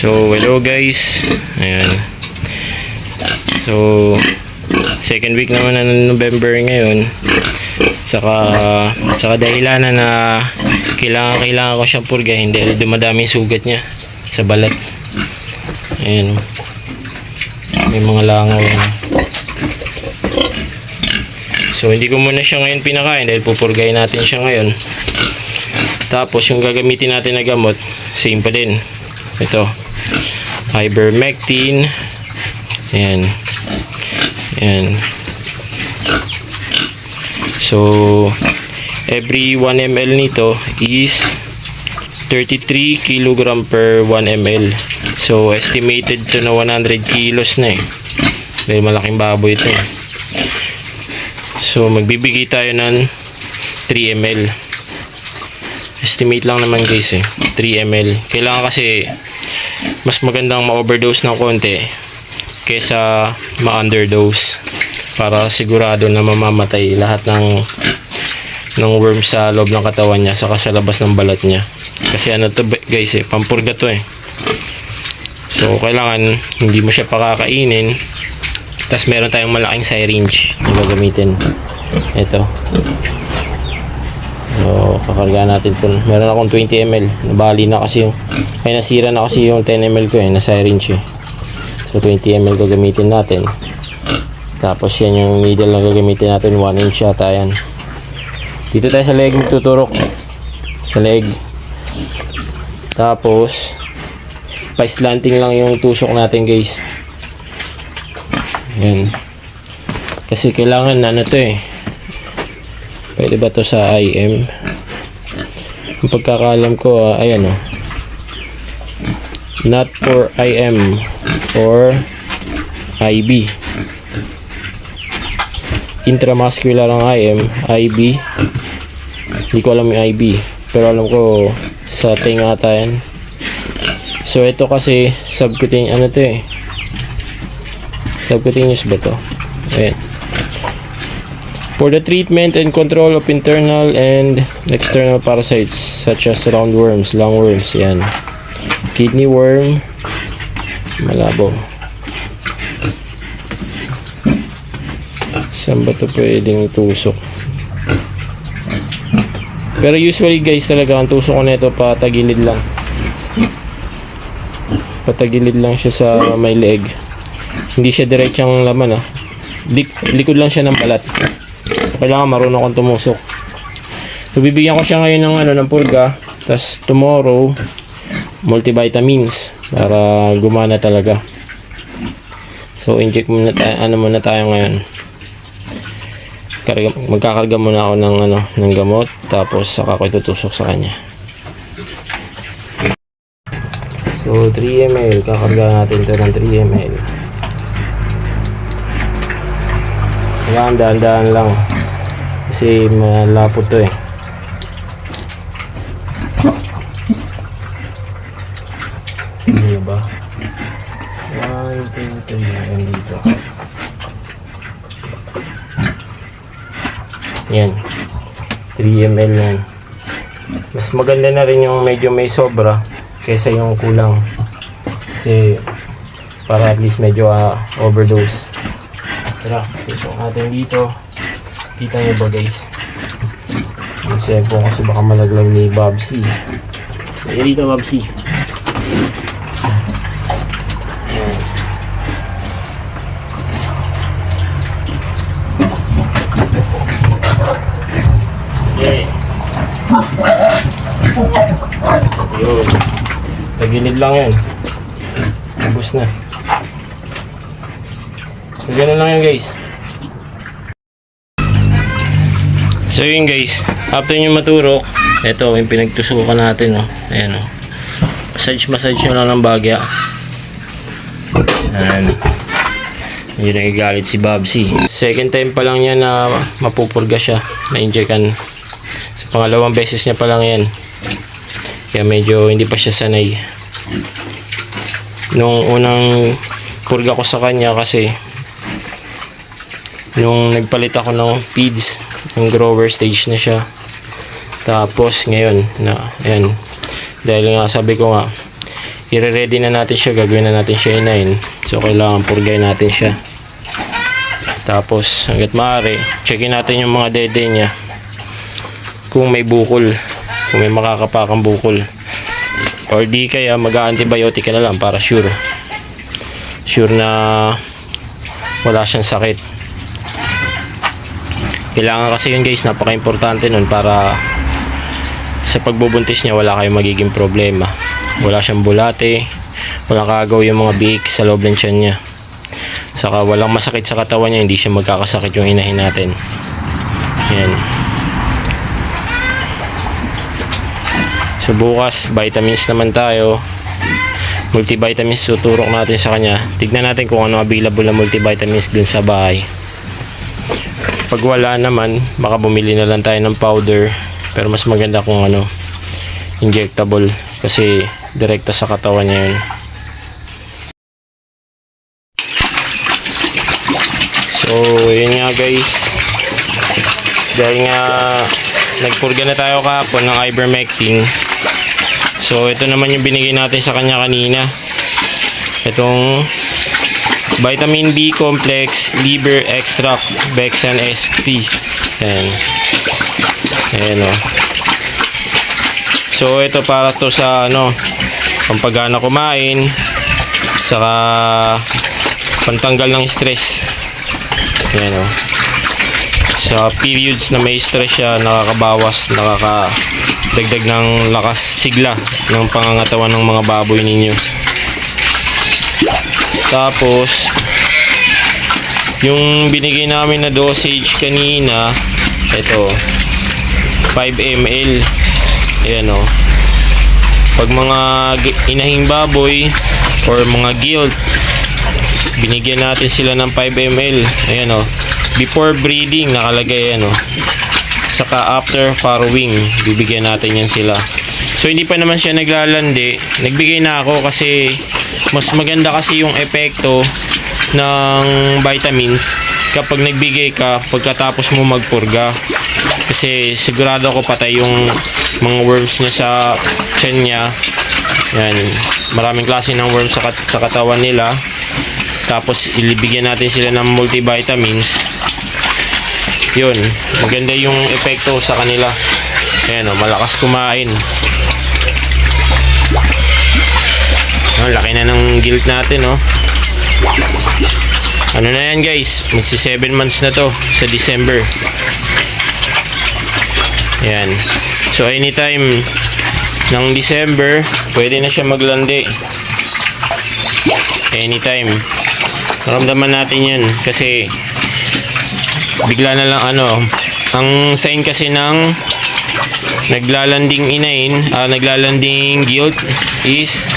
So, hello guys. Ayan. So, second week naman ng November ngayon. Saka dahilan na kailangan ko siyang purgahin dahil dumadami sugat niya sa balat. Ayan. May mga langaw yan. So, hindi ko muna siya ngayon pinakain dahil pupurgahin natin siya ngayon. Tapos, yung gagamitin natin na gamot, same pa din. Ito. Ivermectin. Ayan. Ayan. So, every 1 ml nito is 33 kg per 1 ml. So, estimated to na 100 kilos na eh. Dahil malaking baboy ito. So, magbibigay tayo ng 3 ml. Estimate lang naman guys eh. 3 ml. Kailangan kasi mas magandang ma-overdose ng konti kesa ma-underdose para sigurado na mamamatay lahat ng worm sa loob ng katawan niya saka sa labas ng balat niya. Kasi ano to guys eh, pampurga to eh. So kailangan hindi mo siya pakakainin. Tapos meron tayong malaking syringe na gagamitin. Ito. So kakarga natin po. Meron akong 20 ml. Nabali na kasi yung nasira na kasi yung 10 ml ko eh, na syringe eh. So 20 ml gagamitin natin. Tapos yan yung needle na gagamitin natin, 1 inch yata yan. Dito tayo sa leg magtuturok. Sa leg. Tapos pa-slanting lang yung tusok natin guys. Yan. Kasi kailangan na ano to eh. Pwede ba to sa IM? Ang pagkakalam ko, ayan o. Not for IM or IB. Intramuscular ang IM, IB. Hindi ko alam yung IB. Pero alam ko sa tinga ata yan. So ito kasi subcutaneous, ano to eh. Subcutaneous ba to? Ayan. For the treatment and control of internal and external parasites such as roundworms, lungworms, yan. Kidney worm, malabo. Saan ba ito pwedeng tusok? Pero usually guys talaga ang tusok ko nito patagilid lang. Patagilid lang siya sa may leeg. Hindi siya diretsang laman ah. Likod lang siya ng balat. Kailangan marunong akong tumusok. So bibigyan ko siya ngayon ng ng purga. Tapos tomorrow multivitamins para gumana talaga. So inject muna tayo, muna tayo ngayon. Magkakarga muna ako ng gamot tapos saka ko itutusok sa kanya. So 3 ml, kakarga natin ito ng 3 ml. Kailangan dahan-dahan lang kasi malapot to eh. Hindi ba? 1, 2, 3 and dito. Yan. 3 ml yan. Mas maganda na rin yung medyo may sobra kaysa yung kulang. Kasi para at least medyo overdose. Tara, tusok natin dito. Kita nyo ba guys? Yung cellphone kasi baka malaglag ni Babsi. Kaya dito Babsi. Ayan. Okay. Yun. Tagilid lang yan. Ubus na. So ganun lang yan guys. So yun guys, after nyo maturok, ito yung pinagtusukan natin oh. Ayan oh. Massage nyo lang ng bagya. Ayan. Hindi nagigalit si Babsi. Second time pa lang niya na mapupurga siya, na-injectan. Sa pangalawang beses niya pa lang yan. Kaya medyo hindi pa siya sanay. Nung unang purga ko sa kanya kasi nung nagpalit ako ng feeds, yung grower stage na siya. Tapos ngayon na ayan, dahil nga sabi ko nga i-ready na natin siya, gagawin na natin siya inahin. So kailangan purgayin natin siya. Tapos hangga't maaari, checkin natin yung mga dede niya. Kung may bukol, kung may makakapakang bukol. Or di kaya mag-antibiotic ka na lang para sure na wala siyang sakit. Kailangan kasi yun guys, napaka-importante nun para sa pagbubuntis niya wala kayong magiging problema. Wala siyang bulate, walang kagaw yung mga biik sa loob ng tiyan niya. Saka walang masakit sa katawan niya, hindi siya magkakasakit yung inahin natin. Yan. So bukas, vitamins naman tayo. Multivitamins tuturok natin sa kanya. Tignan natin kung ano available na multivitamins dun sa bahay. Pag wala naman, baka bumili na lang tayo ng powder. Pero mas maganda kung ano, injectable. Kasi direkta sa katawan niya yun. So, yun nga guys. Dahil nga nagpurga na tayo kahapon ng ivermectin. So, ito naman yung binigay natin sa kanya kanina. Itong vitamin B complex liver extract Bexan SP. Ayan. Ayan o. So, ito para to sa ano, pampagana kumain, saka pantanggal ng stress. Ayan o. Sa periods na may stress siya, nakakabawas, nakakadagdag ng lakas, sigla ng pangangatawan ng mga baboy ninyo. Tapos yung binigay namin na dosage kanina, ito 5 ml. Ayan o. Pag mga inahing baboy or mga gilt, binigyan natin sila ng 5 ml. Ayan o. Before breeding nakalagay, ano, saka after farrowing bibigyan natin yan sila. So hindi pa naman siya naglalandi, nagbigay na ako kasi mas maganda kasi yung epekto ng vitamins kapag nagbigay ka pagkatapos mo magpurga, kasi sigurado ako patay yung mga worms niya sa tiyan niya. Yan, maraming klase ng worms sa katawan nila. Tapos ilibigyan natin sila ng multivitamins. Yun, maganda yung epekto sa kanila. Ayan o, malakas kumain. Laki na ng gilt natin o. Ano na yan guys, magsi 7 months na to sa December. Ayan. So anytime ng December, pwede na siya maglandi. Anytime. Naramdaman natin yan kasi bigla na lang ano, ang sign kasi ng naglalanding inahin, naglalanding gilt is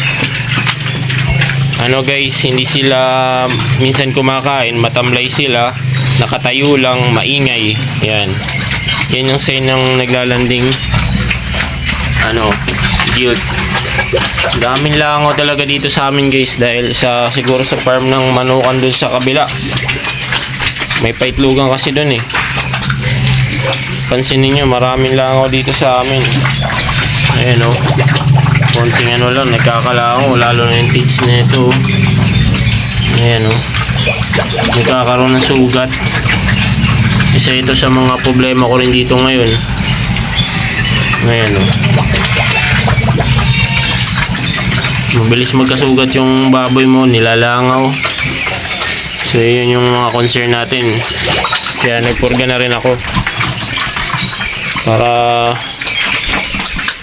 ano guys, hindi sila minsan kumakain, matamlay sila, nakatayo lang, maingay. Yan yung sign ng naglalanding ano, gilt. Daming langaw talaga dito sa amin guys, dahil sa siguro sa farm ng manukan dun sa kabila. May paitlugan kasi dun eh. Pansinin nyo, maraming langaw dito sa amin. Ayan o. Konting ano lang, nagkakalangaw. Lalo na yung tits na ito. Ayan o. Nagkakaroon ng sugat. Isa ito sa mga problema ko rin dito ngayon. Ayan o. Mabilis magkasugat yung baboy mo, nilalangaw. So yun yung mga concern natin. Kaya nagpurga na rin ako para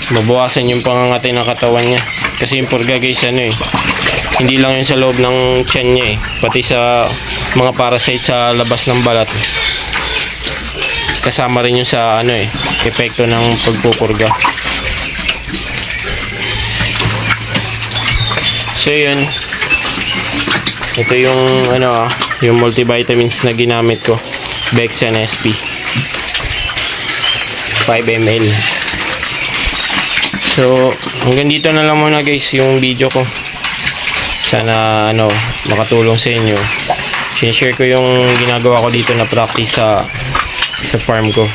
mabawasan yung pangangati ng katawan niya. Kasi yung purga guys, ano eh, hindi lang yun sa loob ng tiyan niya eh, pati sa mga parasite sa labas ng balat. Kasama rin yun sa ano eh, epekto ng pagpupurga. So yun, ito yung ano, yung multivitamins na ginamit ko, Bexan SP 5 ml. So hanggang dito na lang muna guys yung video ko. Sana ano, makatulong sa inyo. Share ko yung ginagawa ko dito na practice sa farm ko.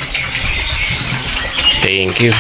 Thank you.